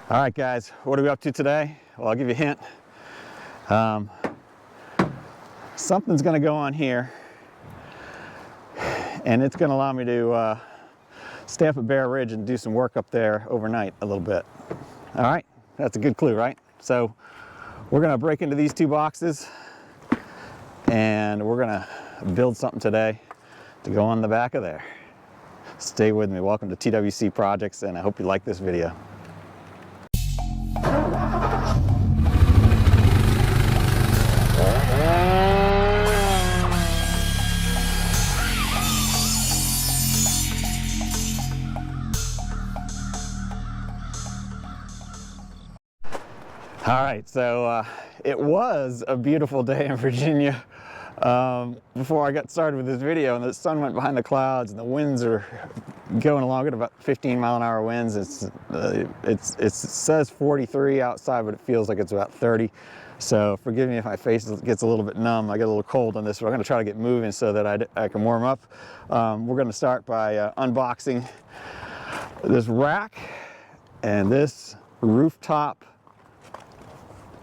All right, guys, what are we up to today? Well, I'll give you a hint. Something's going to go on here, and it's going to allow me to stay up at Bear Ridge and do some work up there overnight a little bit. All right, that's a good clue, right? So we're going to break into these two boxes, and we're going to build something today to go on the back of there. Stay with me. Welcome to TWC Projects, and I hope you like this video. All right, so it was a beautiful day in Virginia before I got started with this video, and the sun went behind the clouds and the winds are going along at about 15-mile-an-hour winds. It says 43 outside, but it feels like it's about 30. So forgive me if my face gets a little bit numb. I get a little cold on this, but I'm going to try to get moving so that I can warm up. We're going to start by unboxing this rack and this rooftop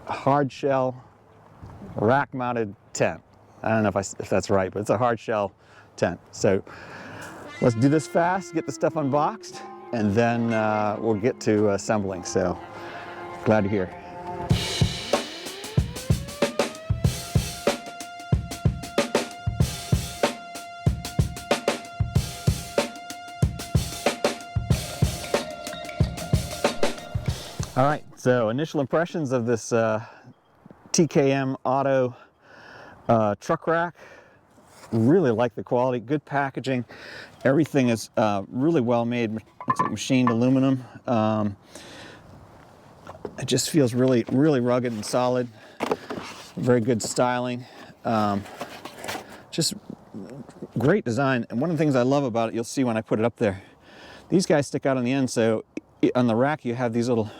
hard shell rack mounted tent. I don't know if that's right, but it's a hard shell tent. So let's do this fast, get the stuff unboxed, and then we'll get to assembling. So glad you're here. All right, so initial impressions of this TKMAUTO truck rack. Really like the quality, good packaging. Everything is really well made. Looks like machined aluminum. It just feels really rugged and solid. Very good styling. Just great design. And one of the things I love about it, you'll see when I put it up there, these guys stick out on the end. So on the rack, you have these little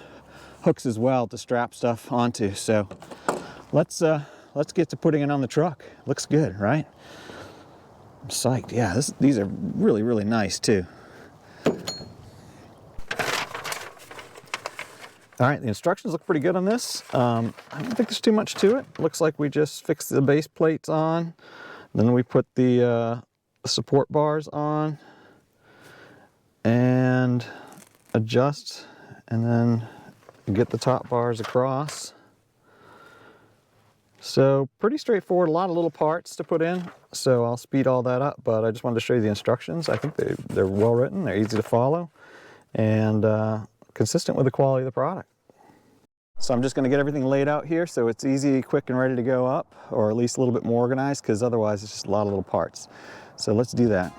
hooks as well to strap stuff onto. So let's get to putting it on the truck. Looks good, right? I'm psyched. Yeah, these are really nice too. All right, the instructions look pretty good on this. I don't think there's too much to it. Looks like we just fix the base plates on, then we put the support bars on and adjust, and then get the top bars across. So pretty straightforward, a lot of little parts to put in, so I'll speed all that up, but I just wanted to show you the instructions. I think they're well written, they're easy to follow, and consistent with the quality of the product. So I'm just going to get everything laid out here so it's easy, quick, and ready to go up, or at least a little bit more organized, because otherwise it's just a lot of little parts. So let's do that.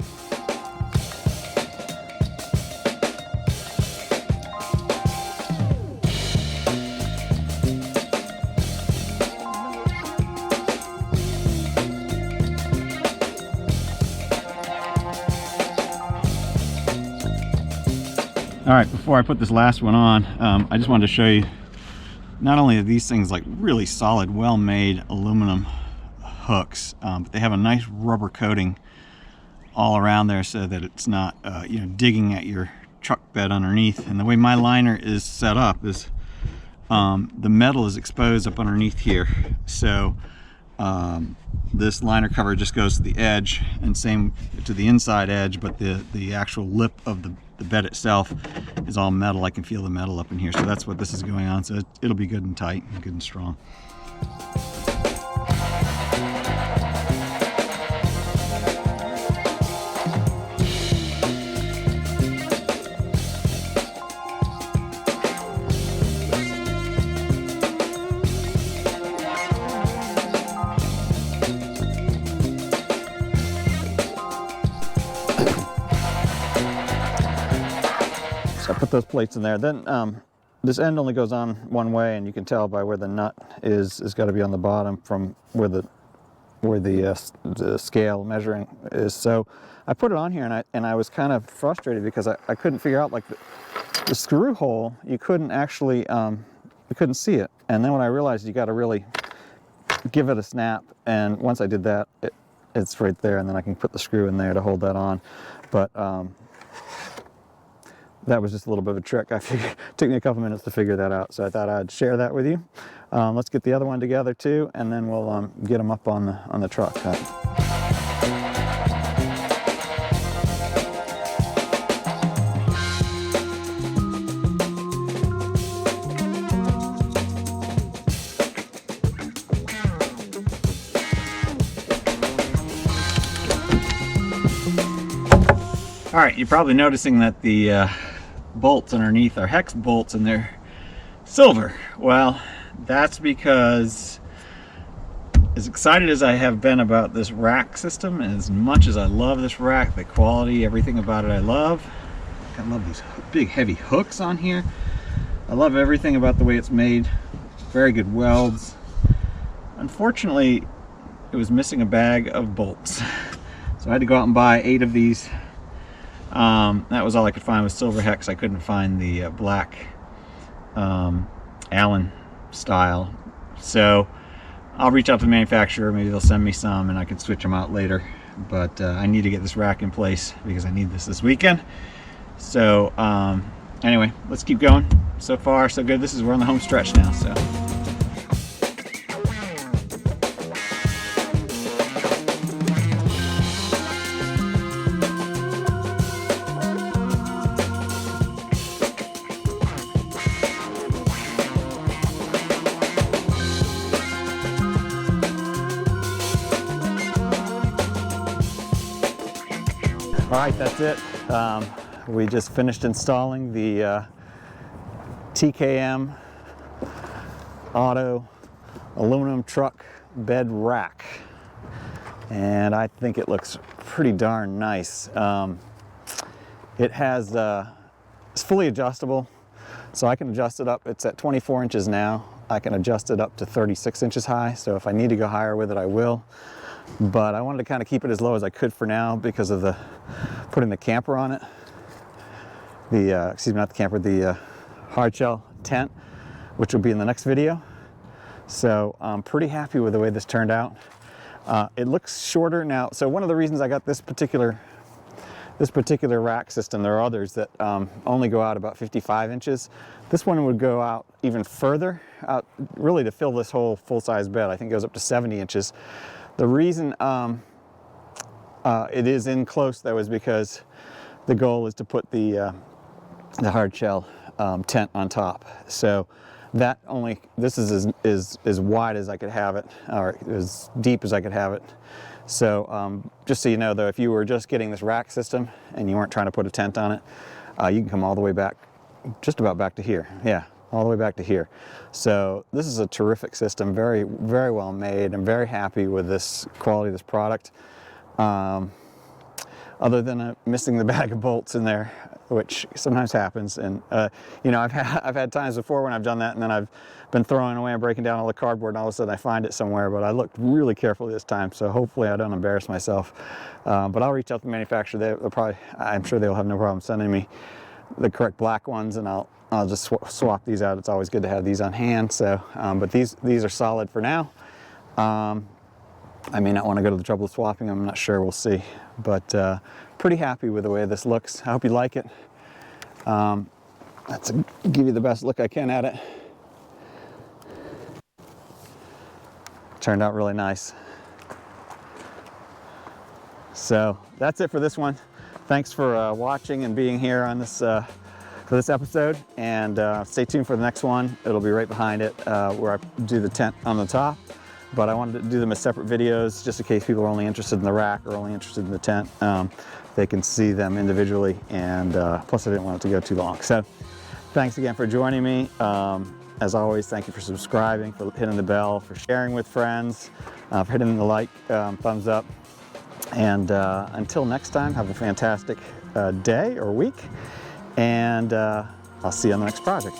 All right, before I put this last one on, I just wanted to show you, not only are these things like really solid, well-made aluminum hooks, but they have a nice rubber coating all around there so that it's not, digging at your truck bed underneath. And the way my liner is set up is the metal is exposed up underneath here. So this liner cover just goes to the edge, and same to the inside edge, but the actual lip of the bed itself is all metal. I can feel the metal up in here, so that's what this is going on. So it'll be good and tight and good and strong. So I put those plates in there. Then this end only goes on one way, and you can tell by where the nut is got to be on the bottom from where the scale measuring is. So I put it on here, and I was kind of frustrated because I couldn't figure out, like, the screw hole. You couldn't actually you couldn't see it. And then when I realized you got to really give it a snap, and once I did that, it's right there, and then I can put the screw in there to hold that on. But that was just a little bit of a trick. I figured it took me a couple minutes to figure that out, so I thought I'd share that with you. Let's get the other one together too, and then we'll get them up on the truck. All right, you're probably noticing that the bolts underneath are hex bolts and they're silver. Well, that's because as excited as I have been about this rack system, and as much as I love this rack, the quality, everything about it I love. I love these big heavy hooks on here. I love everything about the way it's made. Very good welds. Unfortunately, it was missing a bag of bolts. So I had to go out and buy 8 of these. That was all I could find was silver hex. I couldn't find the black Allen style. So I'll reach out to the manufacturer. Maybe they'll send me some and I can switch them out later. But I need to get this rack in place because I need this weekend. So anyway, let's keep going. So far, so good. We're on the home stretch now. So. All right, that's it. We just finished installing the TKM Auto aluminum truck bed rack, and I think it looks pretty darn nice. It has it's fully adjustable, so I can adjust it up. It's at 24 inches now. I can adjust it up to 36 inches high, so if I need to go higher with it, I will. But I wanted to kind of keep it as low as I could for now because of the putting the camper on it. The excuse me, not the camper, the hard shell tent, which will be in the next video. So I'm pretty happy with the way this turned out. It looks shorter now. So one of the reasons I got this particular rack system, there are others that only go out about 55 inches. This one would go out even further, out really to fill this whole full-size bed. I think it goes up to 70 inches. The reason it is in close though is because the goal is to put the hard shell tent on top. So that this is as wide as I could have it, or as deep as I could have it. So just so you know though, if you were just getting this rack system and you weren't trying to put a tent on it, you can come all the way back, just about back to here. Yeah, all the way back to here. So this is a terrific system, very, very well made. I'm very happy with this quality of this product. Other than missing the bag of bolts in there, which sometimes happens. And you know, I've had times before when I've done that, and then I've been throwing away and breaking down all the cardboard, and all of a sudden I find it somewhere. But I looked really carefully this time, so hopefully I don't embarrass myself. But I'll reach out to the manufacturer. They'll probably, I'm sure they'll have no problem sending me the correct black ones, and I'll just swap these out. It's always good to have these on hand. So, but these are solid for now. I may not want to go to the trouble of swapping them. I'm not sure. We'll see. But pretty happy with the way this looks. I hope you like it. Let's give you the best look I can at it. Turned out really nice. So that's it for this one. Thanks for watching and being here on this for this episode, and stay tuned for the next one. It'll be right behind it where I do the tent on the top, but I wanted to do them as separate videos just in case people are only interested in the rack or only interested in the tent. They can see them individually, and plus I didn't want it to go too long. So thanks again for joining me. As always, thank you for subscribing, for hitting the bell, for sharing with friends, for hitting the like, thumbs up. And until next time, have a fantastic day or week, and I'll see you on the next project.